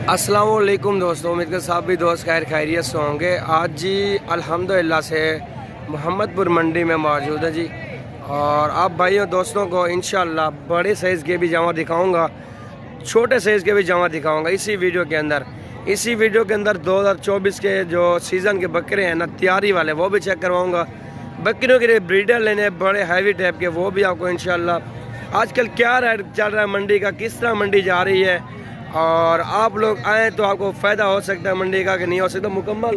अस्सलाम वालेकुम दोस्तों, उम्मीद के साथ भी दोस्त खैर खैरियत से होंगे। आज जी अल्हम्दुलिल्लाह से मोहम्मदपुर मंडी में मौजूद है जी। और आप भाइयों दोस्तों को इंशाअल्लाह बड़े साइज़ के भी जामा दिखाऊंगा, छोटे साइज़ के भी जामा दिखाऊंगा इसी वीडियो के अंदर। इसी वीडियो के अंदर 2024 के जो सीज़न के बकरे हैं ना, तैयारी वाले, वो भी चेक करवाऊँगा। बकरियों के लिए ब्रीडर लेने बड़े हैवी टाइप के, वो भी आपको इंशाअल्लाह आजकल क्या रेट चल रहा है मंडी का, किस तरह मंडी जा रही है, और आप लोग आएँ तो आपको फ़ायदा हो सकता है मंडी का कि नहीं हो सकता। मुकम्मल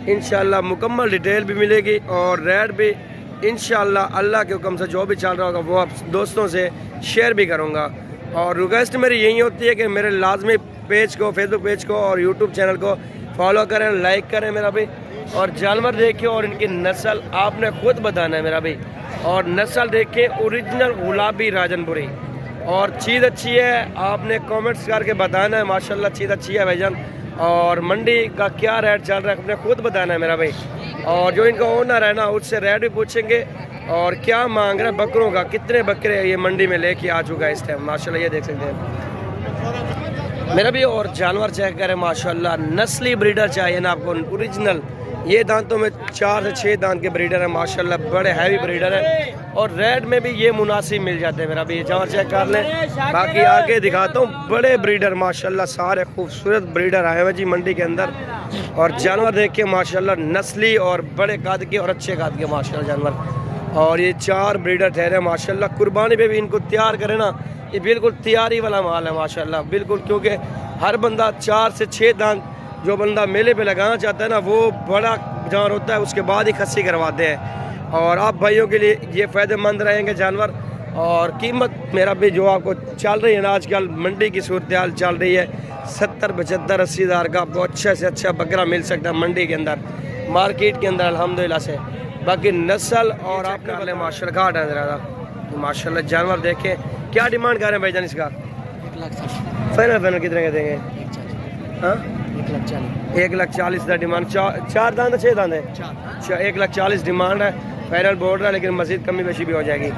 इंशाअल्लाह मुकम्मल डिटेल भी मिलेगी और रेट भी इंशाअल्लाह अल्लाह के हुक्म से जो भी चल रहा होगा वो आप दोस्तों से शेयर भी करूँगा। और रिक्वेस्ट मेरी यही होती है कि मेरे लाजमी पेज को, फेसबुक पेज को और यूट्यूब चैनल को फॉलो करें, लाइक करें मेरा भाई। और जानवर देखिए और इनकी नस्ल आपने खुद बताना है मेरा भाई। और नस्ल देखिए ओरिजिनल गुलाबी राजनपुरी, और चीज़ अच्छी है आपने कमेंट्स करके बताना है। माशाल्लाह चीज़ अच्छी है भाईजान। और मंडी का क्या रेट चल रहा है आपने खुद बताना है मेरा भाई। और जो इनका ओनर है ना, उससे रेट भी पूछेंगे और क्या मांग रहा है बकरों का, कितने बकरे ये मंडी में लेके आ चुका है इस टाइम। माशाल्लाह ये देख सकते हैं मेरा भी। और जानवर चेक करें माशाल्लाह, नस्ली ब्रीडर चाहिए ना आपको ओरिजिनल। ये दांतों में 4 से 6 दांत के ब्रीडर है माशाल्लाह, बड़े हैवी ब्रीडर है। और रेट में भी ये मुनासिब मिल जाते हैं मेरा भी। ये जानवर चेक कर लें, बाकी आगे दिखाता हूँ। बड़े ब्रीडर माशाल्लाह, सारे खूबसूरत ब्रीडर आए हुए जी मंडी के अंदर। और जानवर देखिए माशाल्लाह नस्ली और बड़े कद के और अच्छे कद के माशाल्लाह जानवर। और ये 4 ब्रीडर ठहरे माशाल्लाह। कुर्बानी पे भी इनको तैयार करें ना, ये बिल्कुल तैयारी वाला माल है माशाल्लाह बिल्कुल। क्योंकि हर बंदा 4 से 6 दांत जो बंदा मेले पे लगाना चाहता है ना, वो बड़ा जानवर होता है, उसके बाद ही खस्सी करवाते हैं। और आप भाइयों के लिए ये फ़ायदेमंद रहेंगे जानवर। और कीमत मेरा भी जो आपको चल रही है ना, आजकल मंडी की सूरत हाल चल रही है, 70, 75, 80 हज़ार का आपको अच्छे से अच्छा बकरा मिल सकता है मंडी के अंदर, मार्केट के अंदर अल्हम्दुलिल्लाह से। बाकी नस्ल और आप कर लें माशाल्लाह घाट है ज़्यादा तो माशाल्लाह। जानवर देखें क्या डिमांड कर रहे हैं भाईजान इसका? 1,40,000। फाइनल कितने का देंगे? हाँ 1,40,000। 1,40,000 का डिमांड। 4 दांत 6 दांत है? 1,40,000 डिमांड है, फाइनल बोल रहा है, लेकिन मज़ीद कमी बेशी भी हो जाएगी।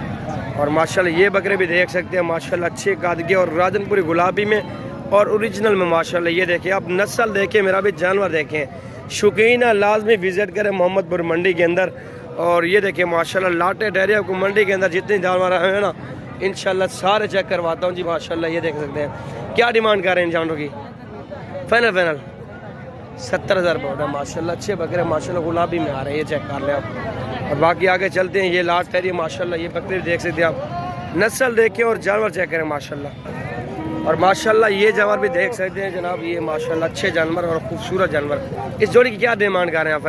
और माशाल्लाह ये बकरे भी देख सकते हैं माशाल्लाह, अच्छे कद के और राजनपुरी गुलाबी में और ओरिजिनल में माशाल्लाह। ये देखिए आप नस्ल देखें मेरा भी, जानवर देखें। शौकीन है लाजमी विज़िट करें मोहम्मदपुर मंडी के अंदर। और ये देखिए माशाल्लाह लाटे डहरे आपको मंडी के अंदर जितने जानवर आए हैं ना, इंशाल्लाह सारे चेक करवाता हूँ जी माशाल्लाह। ये देख सकते हैं क्या डिमांड कर रहे हैं इन जानवरों की? फाइनल 70,000 बोल रहे हैं माशाल्लाह। अच्छे बकरे माशाल्लाह गुलाबी में आ रहे हैं, ये चेक कर लें आप। और बाकी आगे चलते हैं। ये लास्ट है माशाल्लाह, ये बकरे देख सकते हैं आप। नस्ल देखें और जानवर चेक करें माशाल्लाह। और माशाल्लाह ये जानवर भी देख सकते हैं जनाब, ये माशाल्लाह अच्छे जानवर और खूबसूरत जानवर। इस जोड़ी की क्या डिमांड कर रहे हैं आप?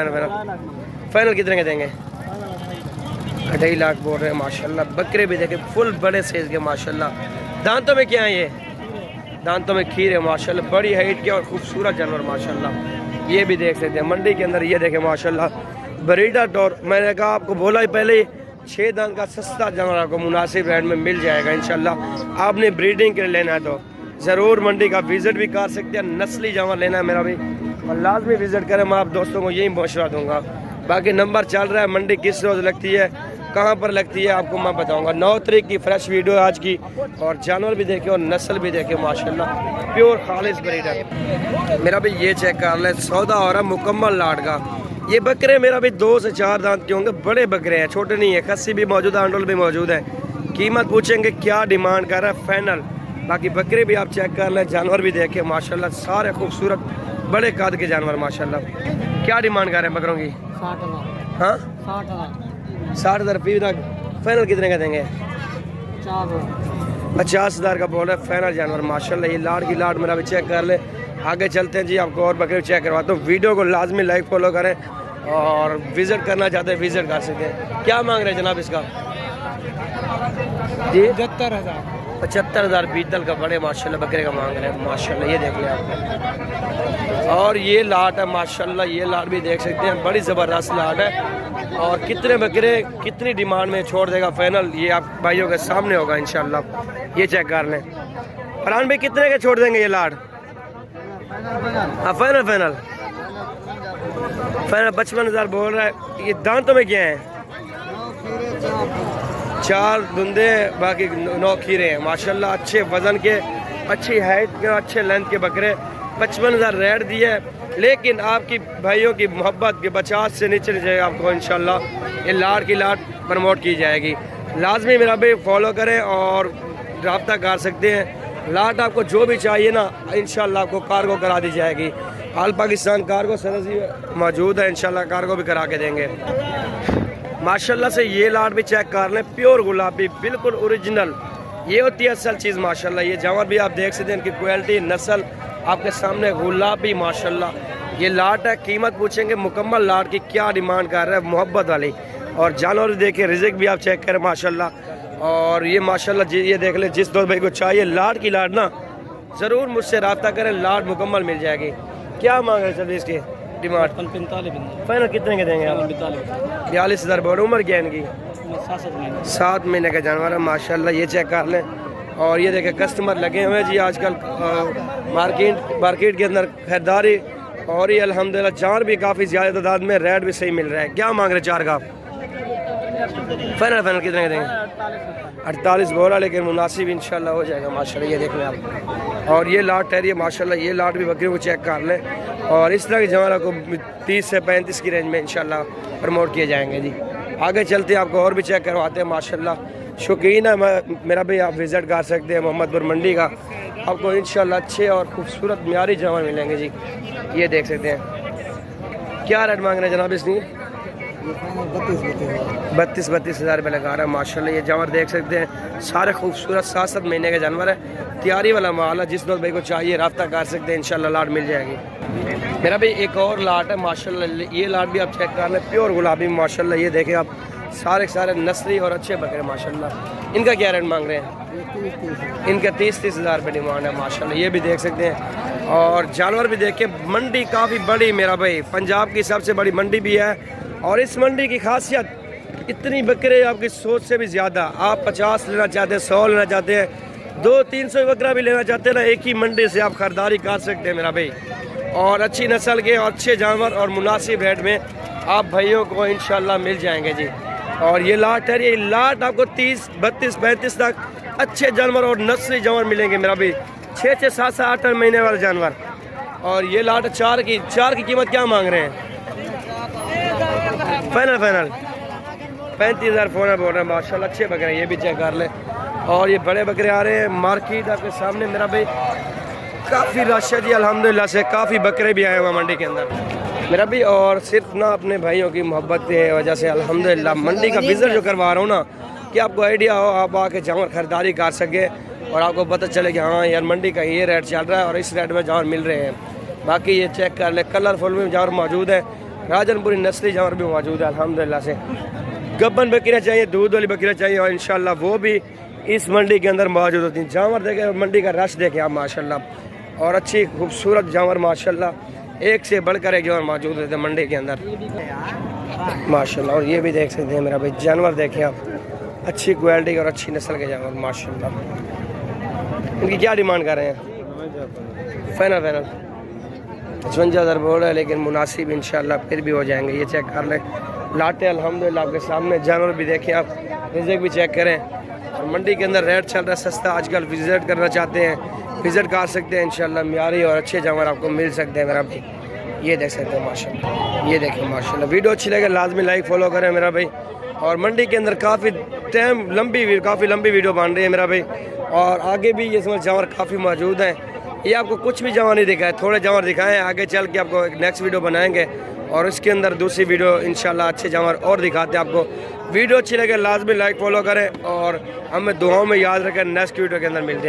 फाइनल कितने के देंगे? 2.5 लाख बोल रहे हैं माशाल्लाह। बकरे भी देखें फुल बड़े साइज़ के माशाल्लाह। दांतों में क्या है? ये दांतों में खीर है माशाल्लाह, बड़ी हाइट के और खूबसूरत जानवर माशाल्लाह। ये भी देख सकते हैं मंडी के अंदर। ये देखें माशाल्लाह ब्रीडर डॉर, मैंने कहा आपको बोला ही पहले, 6 दांत का सस्ता जानवर आपको मुनासिब रेट में मिल जाएगा इंशाल्लाह। आपने ब्रीडिंग के लिए लेना है तो ज़रूर मंडी का विज़िट भी कर सकते हैं। नस्ली जानवर लेना है मेरा भी, और लाजमी विज़िट करें। मैं आप दोस्तों को यही मशवरा दूँगा। बाकी नंबर चल रहा है, मंडी किस रोज़ लगती है, कहाँ पर लगती है, आपको मैं बताऊंगा। 9 तारीख की फ्रेश वीडियो आज की। और जानवर भी देखे और नस्ल भी देखे माशाल्लाह, प्योर खालिस ब्रीडर मेरा भी। ये चेक कर ले, सौदा हो रहा है मुकम्मल लाट का। ये बकरे मेरा भी 2 से 4 दांत के होंगे, बड़े बकरे हैं, छोटे नहीं है। खस्सी भी मौजूद है, अंडोल भी मौजूद है। कीमत पूछेंगे क्या डिमांड कर रहा है, फाइनल। बाकी बकरे भी आप चेक कर लें, जानवर भी देखे माशाल्लाह, सारे खूबसूरत बड़े कद के जानवर माशाल्लाह। क्या डिमांड कर रहे हैं बकरों की? 60,000। हाँ 60,000 60,000 तक। फाइनल कितने का देंगे? 50,000 का बोल रहा है फाइनल जानवर माशाल्लाह। ये लाड की लाड मेरा भी चेक कर ले। आगे चलते हैं जी, आपको और बकरे चेक करवाता हूँ। वीडियो को लाजमी लाइक फॉलो करें, और विज़िट करना चाहते हैं विज़िट कर सकते हैं। क्या मांग रहे हैं जनाब इसका? जी 75,000 बीतल का बड़े माशाल्लाह बकरे का मांग रहे हैं माशाल्लाह। ये देख लें आप। और ये लाट है माशाल्लाह, ये लाट भी देख सकते हैं, बड़ी ज़बरदस्त लाट है। और कितने बकरे कितनी डिमांड में छोड़ देगा फाइनल, ये आप भाइयों के सामने होगा इंशाल्लाह। ये चेक कर लें। फरहान भाई कितने के छोड़ देंगे ये लाट? हाँ फाइनल 55,000 बोल रहा है। ये दांतों में क्या है? 4 धुंधे, बाकी 9 खीरे हैं माशाल्लाह। अच्छे वजन के, अच्छी हाइट के, अच्छे लेंथ के बकरे। 55,000 रेट दिया है, लेकिन आपकी भाइयों की मोहब्बत के 50 से नीचे जाए आपको इंशाल्लाह ये लाट की लाट प्रमोट की जाएगी। लाजमी मेरा भाई फॉलो करें और रब्ता कर सकते हैं। लाट आपको जो भी चाहिए ना इंशाल्लाह आपको कार्गो करा दी जाएगी। हाल पाकिस्तान कार्गो सर्विस मौजूद है, इंशाल्लाह कार्गो भी करा के देंगे। माशाल्लाह से ये लाट भी चेक कर लें, प्योर गुलाबी बिल्कुल ओरिजिनल, ये होती है असल चीज़ माशाल्लाह। ये जानवर भी आप देख सकते हैं, इनकी क्वालिटी नस्ल आपके सामने गुलाबी माशाल्लाह। ये लाट है, कीमत पूछेंगे मुकम्मल लाट की क्या डिमांड कर रहा है मोहब्बत वाली। और जानवर देखें, रिज़्क भी आप चेक करें माशाल्लाह। और ये माशाल्लाह ये देख लें, जिस दोस्त भाई को चाहिए लाट की लाट ना ज़रूर मुझसे रब्ता करें, लाट मुकम्मल मिल जाएगी। क्या मांग रहे हैं इसकी डिमांड? 45 फाइनल कितने के देंगे आप? 42,000 बोल। उम्र क्या है इनकी? 7 महीने का जानवर है माशाल्लाह। ये चेक कर लें। और ये देखें कस्टमर लगे हुए हैं जी आजकल मार्केट के अंदर खरीदारी। और ये अल्हम्दुलिल्लाह जानवर भी काफ़ी ज़्यादा तादाद में, रेट भी सही मिल रहा है। क्या मांग रहे हैं चार का? फाइनल कितने के देंगे? 48 बोला, लेकिन मुनासिब इंशाल्लाह हो जाएगा माशाल्लाह। ये देख लें आप। और ये लाट है, ये माशाल्लाह ये लाट भी बकरी को चेक कर लें। और इस तरह के जानवर को 30 से 35 की रेंज में इंशाल्लाह प्रमोट किए जाएंगे जी। आगे चलते हैं, आपको और भी चेक करवाते हैं माशाल्लाह। शौकीन है मेरा भी, आप विज़िट कर सकते हैं मोहम्मदपुर मंडी का। आपको इंशाल्लाह अच्छे और खूबसूरत म्यारी जानवर मिलेंगे जी। ये देख सकते हैं। क्या रेट मांग रहे हैं जनाब इसकी? 32 हज़ार रुपये लगा रहा है माशाल्लाह। ये जानवर देख सकते हैं, सारे खूबसूरत 7 महीने के जानवर है, तैयारी वाला माल है। जिस दोस्त भाई को चाहिए रब्ता कर सकते हैं, इंशाल्लाह लाट मिल जाएगी। मेरा भी एक और लाट है माशाल्लाह। ये लाट भी आप चेक कर लें, प्योर गुलाबी माशाल्लाह। ये देखें आप, सारे नस्ली और अच्छे बकरे माशाल्लाह। इनका क्या रेट मांग रहे हैं? इनका 30 हज़ार रुपये डिमांड है माशाल्लाह। ये भी देख सकते हैं। और जानवर भी देखें, मंडी काफ़ी बड़ी मेरा भाई, पंजाब की सबसे बड़ी मंडी भी है। और इस मंडी की खासियत, इतनी बकरे आपकी सोच से भी ज़्यादा। आप 50 लेना चाहते हैं, 100 लेना चाहते हैं, 200-300 बकरा भी लेना चाहते हैं ना, एक ही मंडी से आप खरीदारी कर सकते हैं मेरा भाई। और अच्छी नस्ल के और अच्छे जानवर और मुनासिब रेट में आप भाइयों को इंशाल्लाह मिल जाएंगे जी। और ये लाट है, ये लाट आपको 30, 32, 35 तक अच्छे जानवर और नस्ली जानवर मिलेंगे मेरा भाई। 6, 7, 8 महीने वाले जानवर। और ये लाट चार की कीमत क्या मांग रहे हैं? फाइनल 35,000 बोल रहे हैं माशाल्लाह। अच्छे बकरे, ये भी चेक कर ले। और ये बड़े बकरे आ रहे हैं मार्केट आपके सामने मेरा भाई। काफ़ी रश है जी अल्हम्दुलिल्लाह से, काफ़ी बकरे भी आए हुए मंडी के अंदर मेरा भी। और सिर्फ ना अपने भाइयों की मोहब्बत की वजह से अल्हम्दुलिल्लाह मंडी का विज़िट जो करवा रहा हूँ ना, कि आपको आइडिया हो, आप आके जानवर खरीदारी कर सके और आपको पता चले कि हाँ यार मंडी का ये रेट चल रहा है और इस रेट में जानवर मिल रहे हैं। बाकी ये चेक कर ले, कलरफुल में जानवर मौजूद है, राजनपुरी नस्ली जानवर भी मौजूद है अल्हम्दुलिल्लाह से। गब्बन बकरियाँ चाहिए, दूध वाली बकरियाँ चाहिए, और इंशाल्लाह वो भी इस मंडी के अंदर मौजूद होती हैं। जानवर देखें, मंडी का रश देखें आप माशाल्लाह। और अच्छी खूबसूरत जानवर माशाल्लाह, एक से बढ़कर एक जानवर मौजूद रहते हैं मंडी के अंदर माशाल्लाह। और ये भी देख सकते हैं मेरा भाई, जानवर देखें आप, अच्छी क्वालिटी और अच्छी नस्ल के जानवर माशाल्लाह। इनकी क्या डिमांड कर रहे हैं? फाइनल 55,000 बोल रहा है, लेकिन मुनासिब इंशाल्लाह फिर भी हो जाएंगे। ये चेक कर लें, लाटे अल्हम्दुलिल्लाह आपके सामने। जानवर भी देखें आप, रिज़्क भी चेक करें। और मंडी के अंदर रेट चल रहा है सस्ता, आजकल विज़िट करना चाहते हैं विज़िट कर सकते हैं इंशाल्लाह। म्यारी और अच्छे जानवर आपको मिल सकते हैं मेरा भाई। ये देख सकते हैं माशाल्लाह। ये देखें माशाल्लाह। वीडियो अच्छी लगे लाजमी लाइक फॉलो करें मेरा भाई। और मंडी के अंदर काफ़ी लंबी वीडियो बन रही है मेरा भाई। और आगे भी ये समझ जानवर काफ़ी मौजूद हैं। ये आपको कुछ भी जानवर नहीं दिखाए, थोड़े जानवर दिखाएं, आगे चल के आपको एक नेक्स्ट वीडियो बनाएंगे और इसके अंदर दूसरी वीडियो इंशाल्लाह अच्छे जानवर और दिखाते हैं आपको। वीडियो अच्छी लगे लाजमी लाइक फॉलो करें और हमें दुआओं में याद रखें। नेक्स्ट वीडियो के अंदर मिलते हैं।